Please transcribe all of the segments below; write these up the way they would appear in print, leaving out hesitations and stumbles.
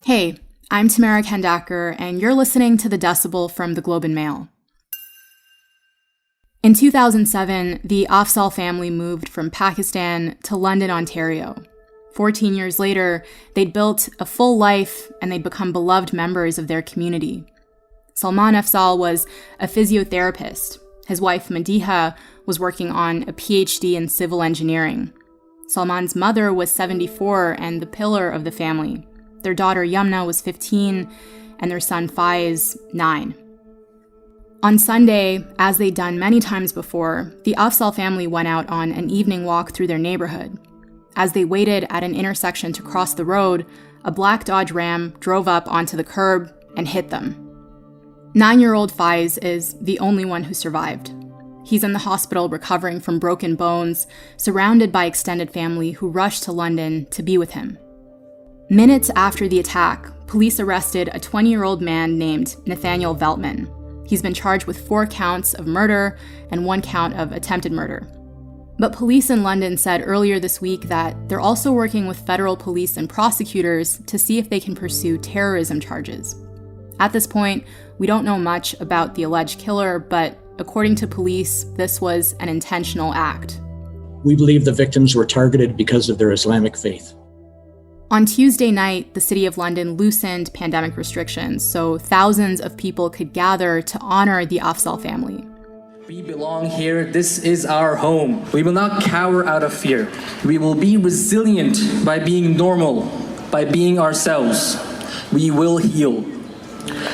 Hey, I'm Tamara Kendacker, and you're listening to The Decibel from the Globe and Mail. In 2007, the Afzaal family moved from Pakistan to London, Ontario. 14 years later, they'd built a full life and they'd become beloved members of their community. Salman Afzaal was a physiotherapist. His wife, Madiha, was working on a PhD in civil engineering. Salman's mother was 74 and the pillar of the family. Their daughter, Yamna, was 15, and their son, Fayez, 9. On Sunday, as they'd done many times before, the Afzaal family went out on an evening walk through their neighborhood. As they waited at an intersection to cross the road, a black Dodge Ram drove up onto the curb and hit them. 9-year-old Fayez is the only one who survived. He's in the hospital recovering from broken bones, surrounded by extended family who rushed to London to be with him. Minutes after the attack, police arrested a 20-year-old man named Nathaniel Veltman. He's been charged with 4 counts of murder and 1 count of attempted murder. But police in London said earlier this week that they're also working with federal police and prosecutors to see if they can pursue terrorism charges. At this point, we don't know much about the alleged killer, but according to police, this was an intentional act. We believe the victims were targeted because of their Islamic faith. On Tuesday night, the City of London loosened pandemic restrictions, so thousands of people could gather to honor the Afzaal family. We belong here. This is our home. We will not cower out of fear. We will be resilient by being normal, by being ourselves. We will heal.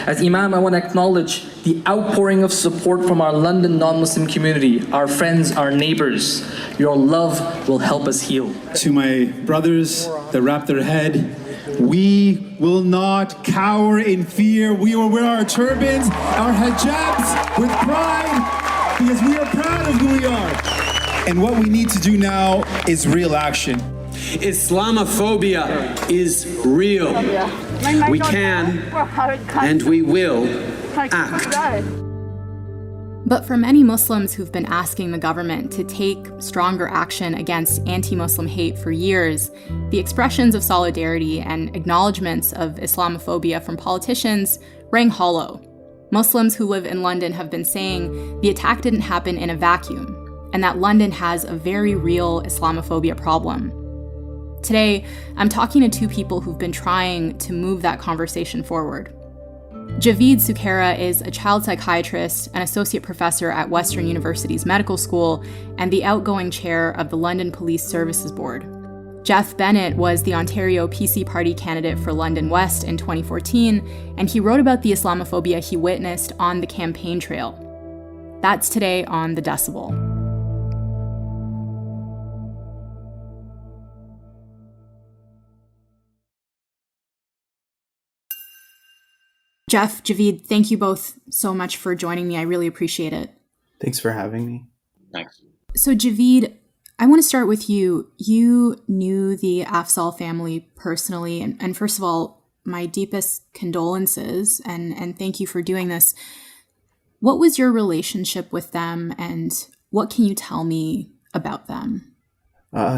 As Imam, I want to acknowledge the outpouring of support from our London non-Muslim community, our friends, our neighbors. Your love will help us heal. To my brothers that wrap their head, we will not cower in fear. We will wear our turbans, our hijabs with pride, because we are proud of who we are. And what we need to do now is real action. Islamophobia is real. We can and we will act. But for many Muslims who've been asking the government to take stronger action against anti-Muslim hate for years, the expressions of solidarity and acknowledgments of Islamophobia from politicians rang hollow. Muslims who live in London have been saying the attack didn't happen in a vacuum, and that London has a very real Islamophobia problem. Today, I'm talking to 2 people who've been trying to move that conversation forward. Javeed Sukhera is a child psychiatrist, an associate professor at Western University's medical school, and the outgoing chair of the London Police Services Board. Jeff Bennett was the Ontario PC Party candidate for London West in 2014, and he wrote about the Islamophobia he witnessed on the campaign trail. That's today on The Decibel. Jeff, Javeed, thank you both so much for joining me. I really appreciate it. Thanks for having me. Thanks. So Javeed, I want to start with you. You knew the Afzaal family personally, and first of all, my deepest condolences, and thank you for doing this. What was your relationship with them, and what can you tell me about them?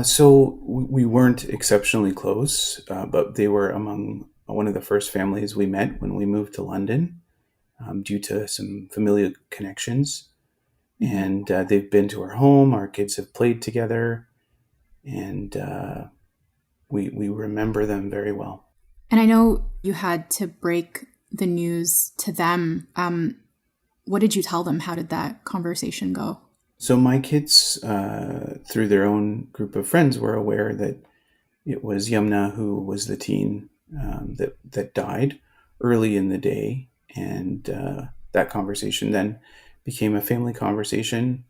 So we weren't exceptionally close, but they were among one of the first families we met when we moved to London, due to some familial connections. And they've been to our home. Our kids have played together, and we remember them very well. And I know you had to break the news to them. What did you tell them? How did that conversation go? So my kids, through their own group of friends, were aware that it was Yamna who was the teen that died early in the day, and that conversation then became a family conversation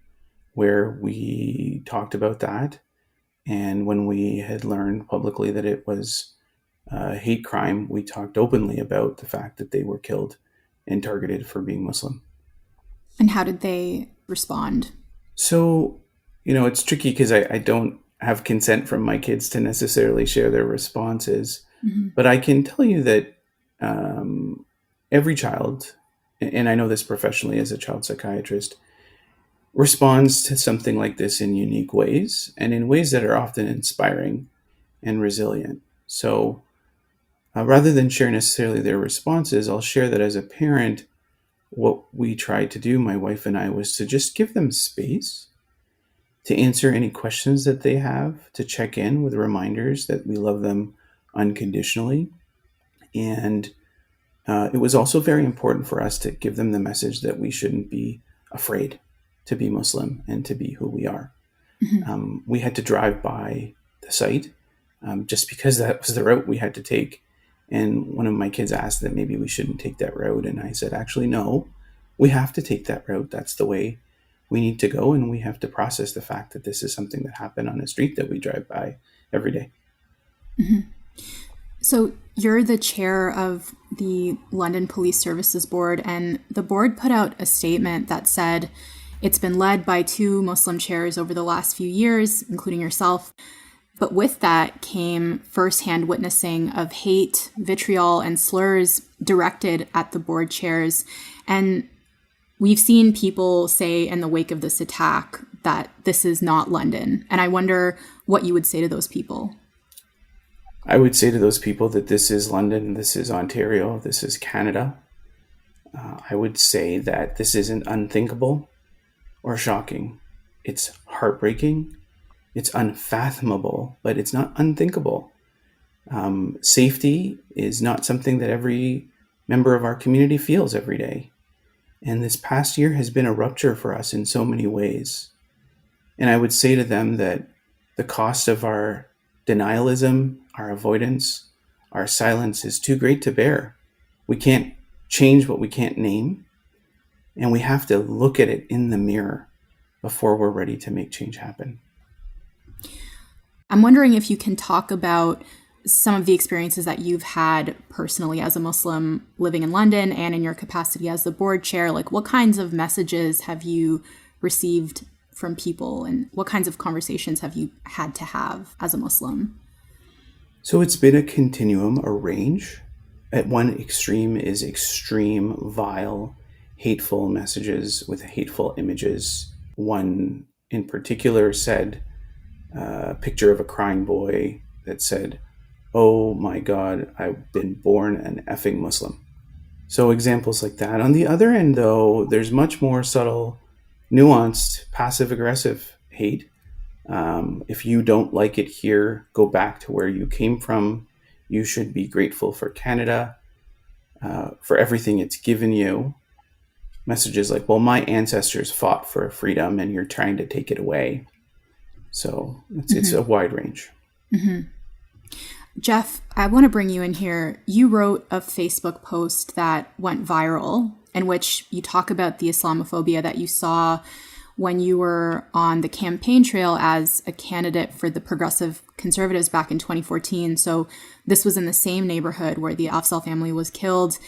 where we talked about that. And when we had learned publicly that it was a hate crime, we talked openly about the fact that they were killed and targeted for being Muslim. And how did they respond? So, it's tricky because I don't have consent from my kids to necessarily share their responses. Mm-hmm. But I can tell you that every child, and I know this professionally as a child psychiatrist, responds to something like this in unique ways, and in ways that are often inspiring and resilient. So Rather than share necessarily their responses, I'll share that as a parent, what we tried to do, my wife and I, was to just give them space to answer any questions that they have, to check in with reminders that we love them unconditionally. And it was also very important for us to give them the message that we shouldn't be afraid to be Muslim and to be who we are. Mm-hmm. We had to drive by the site just because that was the route we had to take. And one of my kids asked that maybe we shouldn't take that road. And I said, actually, no, we have to take that route. That's the way we need to go. And we have to process the fact that this is something that happened on a street that we drive by every day. Mm-hmm. So you're the chair of the London Police Services Board, and the board put out a statement that said it's been led by 2 Muslim chairs over the last few years, including yourself. But with that came firsthand witnessing of hate, vitriol, and slurs directed at the board chairs. And we've seen people say in the wake of this attack that this is not London. And I wonder what you would say to those people. I would say to those people that this is London, this is Ontario, this is Canada. I would say that this isn't unthinkable or shocking. It's heartbreaking. It's unfathomable, but it's not unthinkable. Safety is not something that every member of our community feels every day. And this past year has been a rupture for us in so many ways. And I would say to them that the cost of our denialism, our avoidance, our silence is too great to bear. We can't change what we can't name, and we have to look at it in the mirror before we're ready to make change happen. I'm wondering if you can talk about some of the experiences that you've had personally as a Muslim living in London and in your capacity as the board chair. Like, what kinds of messages have you received from people, and what kinds of conversations have you had to have as a Muslim? So it's been a continuum, a range. At one extreme is extreme, vile, hateful messages with hateful images. One in particular said a picture of a crying boy that said, "Oh my God, I've been born an effing Muslim." So examples like that. On the other end, though, there's much more subtle, nuanced, passive-aggressive hate. If you don't like it here, go back to where you came from. You should be grateful for Canada, for everything it's given you. Messages like, well, my ancestors fought for freedom and you're trying to take it away. So it's a wide range. Mm-hmm. Jeff, I want to bring you in here. You wrote a Facebook post that went viral in which you talk about the Islamophobia that you saw when you were on the campaign trail as a candidate for the Progressive Conservatives back in 2014. So this was in the same neighborhood where the Afzaal family was killed.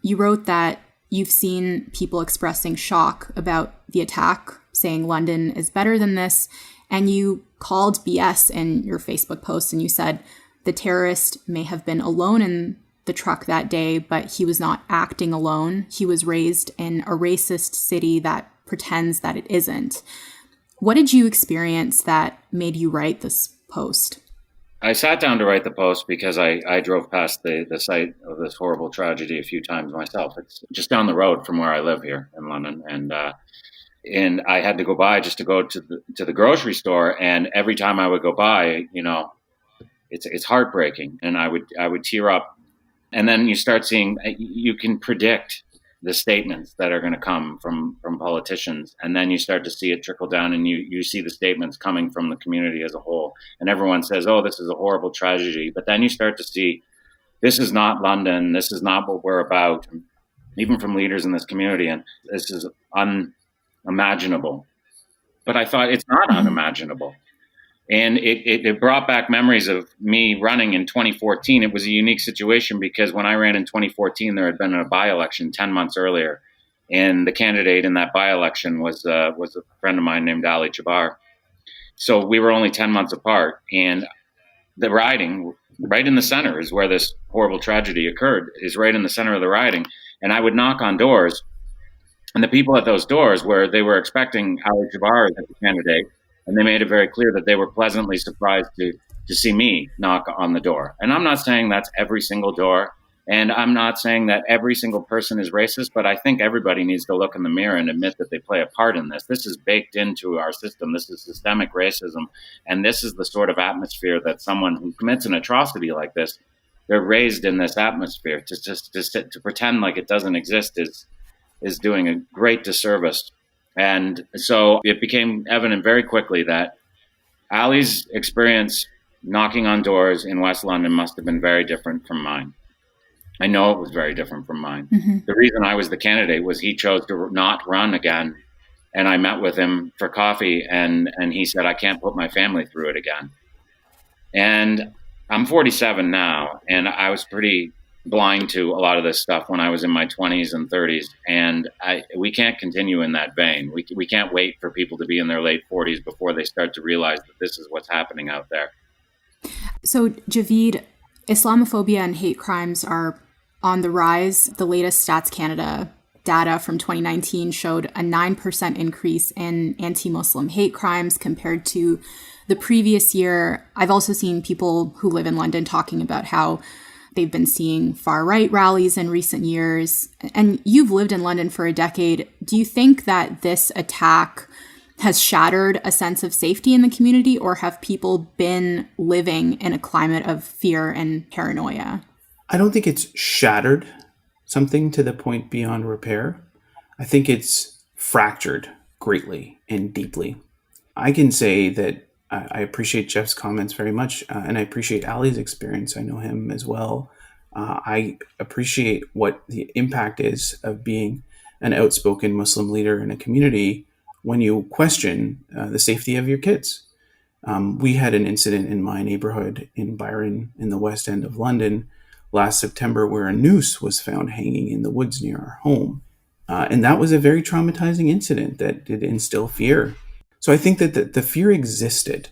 You wrote that you've seen people expressing shock about the attack, saying London is better than this. And you called BS in your Facebook post, and you said the terrorist may have been alone in the truck that day, but he was not acting alone. He was raised in a racist city that pretends that it isn't. What did you experience that made you write this post? I sat down to write the post because I drove past the site of this horrible tragedy a few times myself. It's just down the road from where I live here in London. And I had to go by just to go to the grocery store. And every time I would go by, it's heartbreaking. And I would tear up. And then you start seeing, you can predict the statements that are going to come from politicians. And then you start to see it trickle down, and you see the statements coming from the community as a whole. And everyone says, oh, this is a horrible tragedy. But then you start to see, this is not London. This is not what we're about, even from leaders in this community. And this is unimaginable. But I thought it's not unimaginable. And it brought back memories of me running in 2014. It was a unique situation because when I ran in 2014, there had been a by-election 10 months earlier. And the candidate in that by-election was a friend of mine named Ali Jabbar. So we were only 10 months apart. And the riding, right in the center is where this horrible tragedy occurred, is right in the center of the riding. And I would knock on doors. And the people at those doors, they were expecting Ali Jabbar as the candidate, and they made it very clear that they were pleasantly surprised to to see me knock on the door. And I'm not saying that's every single door. And I'm not saying that every single person is racist, but I think everybody needs to look in the mirror and admit that they play a part in this. This is baked into our system. This is systemic racism. And this is the sort of atmosphere that someone who commits an atrocity like this, they're raised in this atmosphere. To pretend like it doesn't exist is doing a great disservice. And so it became evident very quickly that Ali's experience knocking on doors in West London must have been very different from mine. I know it was very different from mine. Mm-hmm. The reason I was the candidate was he chose to not run again. And I met with him for coffee and he said, I can't put my family through it again. And I'm 47 now, and I was pretty blind to a lot of this stuff when I was in my 20s and 30s. And we can't continue in that vein. We can't wait for people to be in their late 40s before they start to realize that this is what's happening out there. So, Javeed, Islamophobia and hate crimes are on the rise. The latest Stats Canada data from 2019 showed a 9% increase in anti-Muslim hate crimes compared to the previous year. I've also seen people who live in London talking about how they've been seeing far-right rallies in recent years. And you've lived in London for a decade. Do you think that this attack has shattered a sense of safety in the community, or have people been living in a climate of fear and paranoia? I don't think it's shattered something to the point beyond repair. I think it's fractured greatly and deeply. I can say that I appreciate Jeff's comments very much, and I appreciate Ali's experience. I know him as well. I appreciate what the impact is of being an outspoken Muslim leader in a community when you question the safety of your kids. We had an incident in my neighborhood in Byron in the West End of London last September where a noose was found hanging in the woods near our home. And that was a very traumatizing incident that did instill fear. So I think that the fear existed.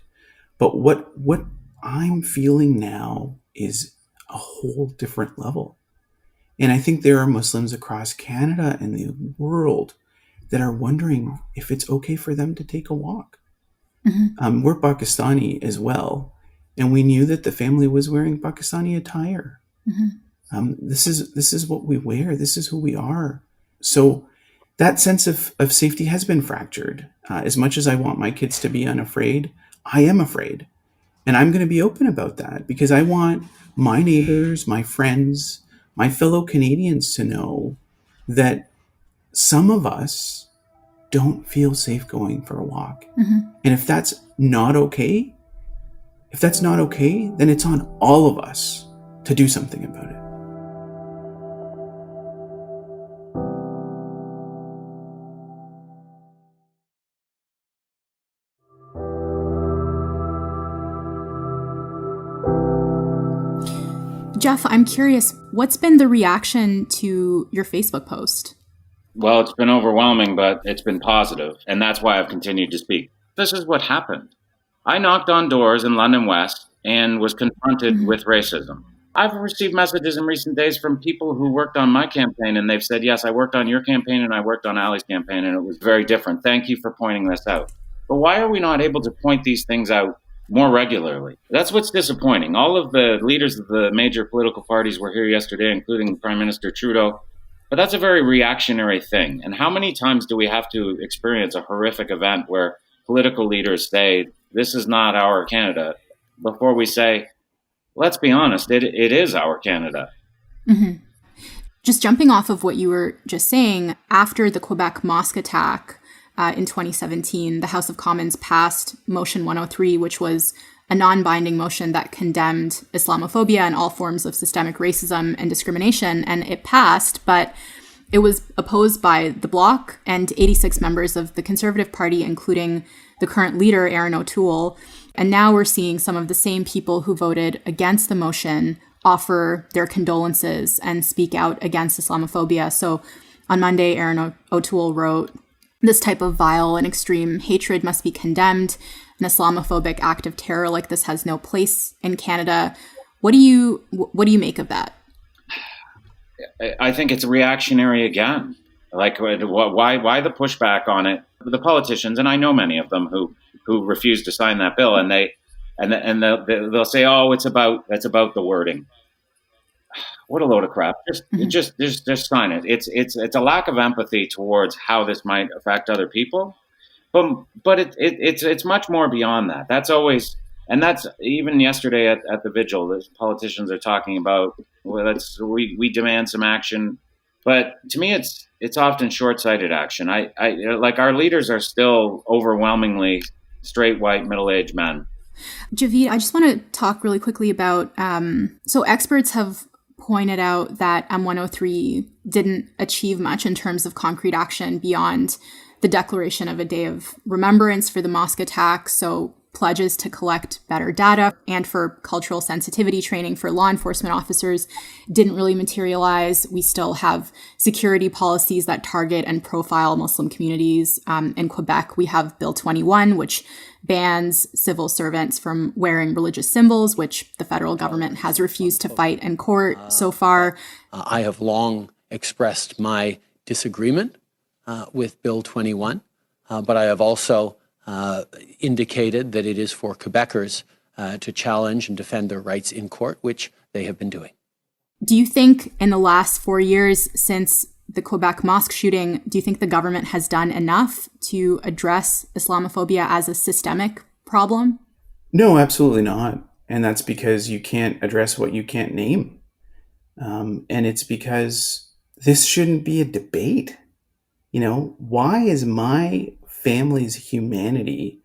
But what I'm feeling now is a whole different level. And I think there are Muslims across Canada and the world that are wondering if it's okay for them to take a walk. Mm-hmm. We're Pakistani as well. And we knew that the family was wearing Pakistani attire. Mm-hmm. This is what we wear. This is who we are. So that sense of safety has been fractured. As much as I want my kids to be unafraid, I am afraid. And I'm going to be open about that because I want my neighbors, my friends, my fellow Canadians to know that some of us don't feel safe going for a walk. Mm-hmm. And if that's not okay, then it's on all of us to do something about it. Jeff, I'm curious, what's been the reaction to your Facebook post? Well, it's been overwhelming, but it's been positive, and that's why I've continued to speak. This is what happened. I knocked on doors in London West and was confronted with racism. I've received messages in recent days from people who worked on my campaign, and they've said, yes, I worked on your campaign and I worked on Ali's campaign, and it was very different. Thank you for pointing this out. But why are we not able to point these things out more regularly? That's what's disappointing. All of the leaders of the major political parties were here yesterday, including Prime Minister Trudeau. But that's a very reactionary thing. And how many times do we have to experience a horrific event where political leaders say, this is not our Canada, before we say, let's be honest, it is our Canada. Mm-hmm. Just jumping off of what you were just saying, after the Quebec mosque attack in 2017, the House of Commons passed Motion 103, which was a non-binding motion that condemned Islamophobia and all forms of systemic racism and discrimination. And it passed, but it was opposed by the Bloc and 86 members of the Conservative Party, including the current leader, Erin O'Toole. And now we're seeing some of the same people who voted against the motion offer their condolences and speak out against Islamophobia. So on Monday, Erin O'Toole wrote, "This type of vile and extreme hatred must be condemned. An Islamophobic act of terror like this has no place in Canada." What do you make of that? I think it's reactionary again. Like, why the pushback on it? The politicians, and I know many of them who refused to sign that bill, and they and they'll say, oh, it's about the wording. What a load of crap! Just sign it. It's a lack of empathy towards how this might affect other people, but it's much more beyond that. That's always, and that's even yesterday at the vigil. The politicians are talking about, well, we demand some action, but to me, it's often short-sighted action. I like our leaders are still overwhelmingly straight, white, middle-aged men. Javeed, I just want to talk really quickly about, so experts have pointed out that M103 didn't achieve much in terms of concrete action beyond the declaration of a day of remembrance for the mosque attack. So pledges to collect better data and for cultural sensitivity training for law enforcement officers didn't really materialize. We still have security policies that target and profile Muslim communities. In Quebec, we have Bill 21, which bans civil servants from wearing religious symbols, which the federal government has refused to fight in court so far. I have long expressed my disagreement with Bill 21, but I have also indicated that it is for Quebecers to challenge and defend their rights in court, which they have been doing. Do you think in the last 4 years since the Quebec mosque shooting, do you think the government has done enough to address Islamophobia as a systemic problem? No, absolutely not. And that's because you can't address what you can't name. And it's because this shouldn't be a debate. You know, why is my family's humanity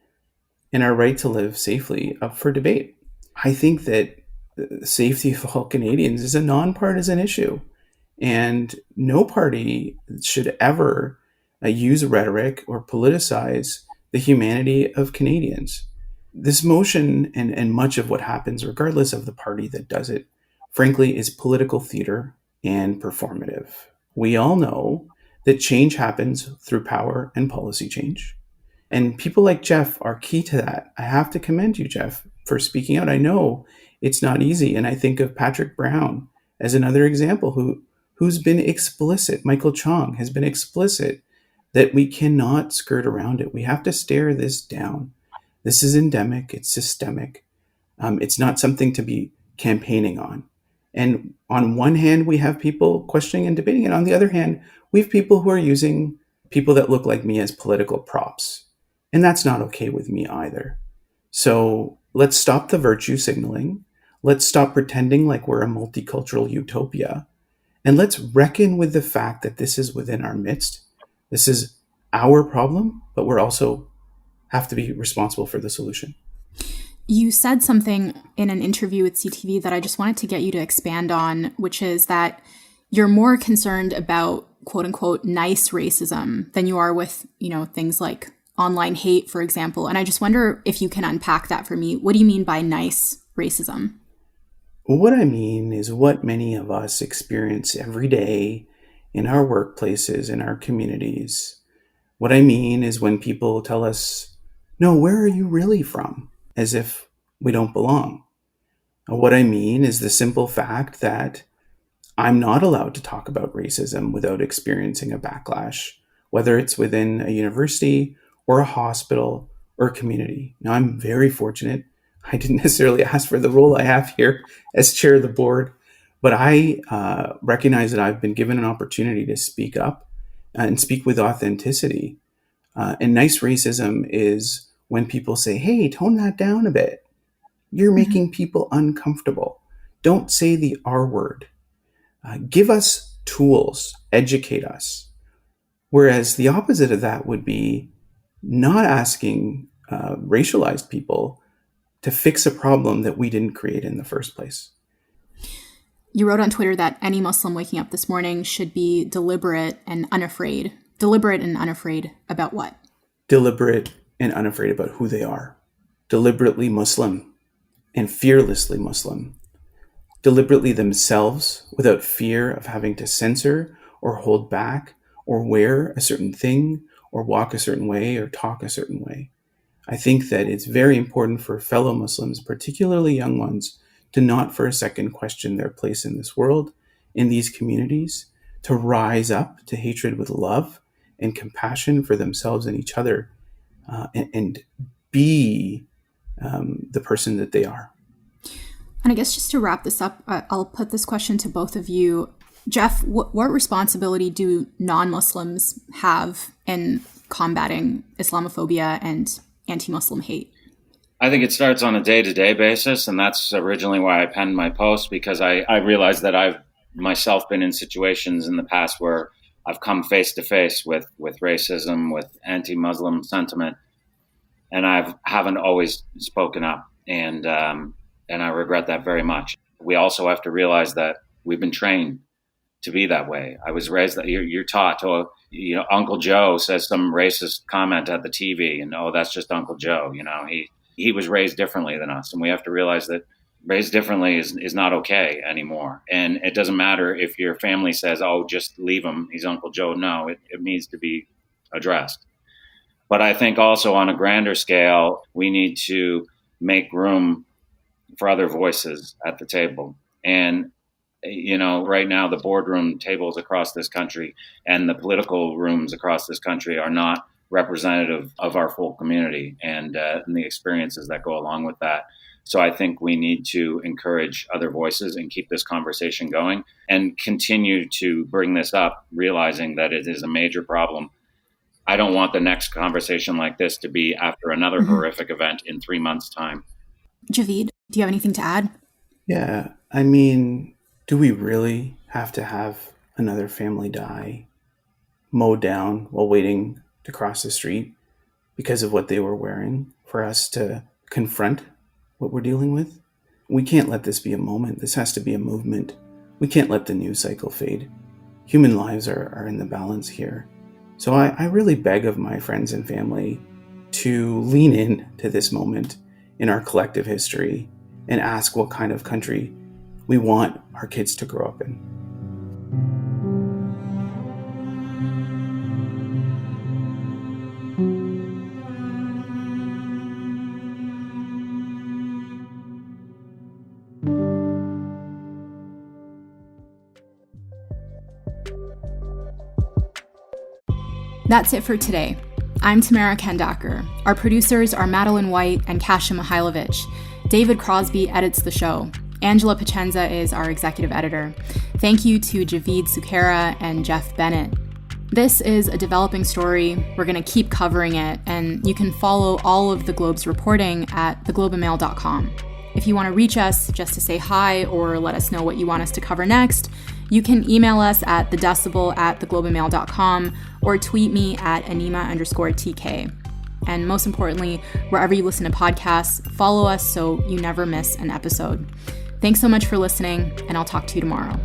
and our right to live safely up for debate? I think that the safety of all Canadians is a nonpartisan issue. And no party should ever use rhetoric or politicize the humanity of Canadians. This motion and much of what happens, regardless of the party that does it, frankly, is political theater and performative. We all know that change happens through power and policy change. And people like Jeff are key to that. I have to commend you, Jeff, for speaking out. I know it's not easy. And I think of Patrick Brown as another example who's been explicit. Michael Chong has been explicit that we cannot skirt around it. We have to stare this down. This is endemic. It's systemic. It's not something to be campaigning on. And on one hand, we have people questioning and debating it. On the other hand, we have people who are using people that look like me as political props. And that's not okay with me either. So let's stop the virtue signaling. Let's stop pretending like we're a multicultural utopia. And let's reckon with the fact that this is within our midst. This is our problem, but we're also have to be responsible for the solution. You said something in an interview with CTV that I just wanted to get you to expand on, which is that you're more concerned about quote unquote nice racism than you are with, things like online hate, for example. And I just wonder if you can unpack that for me. What do you mean by nice racism? What I mean is what many of us experience every day in our workplaces, in our communities. What I mean is when people tell us, no, where are you really from? As if we don't belong. What I mean is the simple fact that I'm not allowed to talk about racism without experiencing a backlash, whether it's within a university or a hospital or a community. Now, I'm very fortunate. I didn't necessarily ask for the role I have here as chair of the board, but I recognize that I've been given an opportunity to speak up and speak with authenticity. And nice racism is when people say, hey, tone that down a bit. You're making people uncomfortable. Don't say the R word. Give us tools, educate us. Whereas the opposite of that would be not asking racialized people to fix a problem that we didn't create in the first place. You wrote on Twitter that any Muslim waking up this morning should be deliberate and unafraid. Deliberate and unafraid about what? Deliberate and unafraid about who they are. Deliberately Muslim and fearlessly Muslim. Deliberately themselves without fear of having to censor or hold back or wear a certain thing or walk a certain way or talk a certain way. I think that it's very important for fellow Muslims, particularly young ones, to not for a second question their place in this world, in these communities, to rise up to hatred with love and compassion for themselves and each other, and be the person that they are. And I guess just to wrap this up, I'll put this question to both of you. Jeff, what responsibility do non-Muslims have in combating Islamophobia and anti-Muslim hate? I think it starts on a day-to-day basis, and that's originally why I penned my post, because I realized that I've myself been in situations in the past where I've come face-to-face with racism, with anti-Muslim sentiment, and I haven't always spoken up, and I regret that very much. We also have to realize that we've been trained to be that way. I was raised that you're taught to, Uncle Joe says some racist comment at the TV, and that's just Uncle Joe. He was raised differently than us, and we have to realize that raised differently is not okay anymore. And it doesn't matter if your family says, "Oh, just leave him, he's Uncle Joe." No, it needs to be addressed. But I think also on a grander scale, we need to make room for other voices at the table. And right now the boardroom tables across this country and the political rooms across this country are not representative of our full community and the experiences that go along with that. So I think we need to encourage other voices and keep this conversation going and continue to bring this up, realizing that it is a major problem. I don't want the next conversation like this to be after another horrific event in 3 months' time. Javeed, do you have anything to add? Yeah, I mean, do we really have to have another family die, mowed down while waiting to cross the street because of what they were wearing for us to confront what we're dealing with? We can't let this be a moment. This has to be a movement. We can't let the news cycle fade. Human lives are in the balance here. So I really beg of my friends and family to lean in to this moment in our collective history and ask what kind of country we want our kids to grow up in. That's it for today. I'm Tamara Kendacker. Our producers are Madeline White and Kasia Mihailovich. David Crosby edits the show. Angela Pacenza is our executive editor. Thank you to Javeed Sukhera and Jeff Bennett. This is a developing story. We're going to keep covering it, and you can follow all of the Globe's reporting at theglobeandmail.com. If you want to reach us just to say hi or let us know what you want us to cover next, you can email us at thedecibel@theglobeandmail.com or tweet me at anima_TK. And most importantly, wherever you listen to podcasts, follow us so you never miss an episode. Thanks so much for listening, and I'll talk to you tomorrow.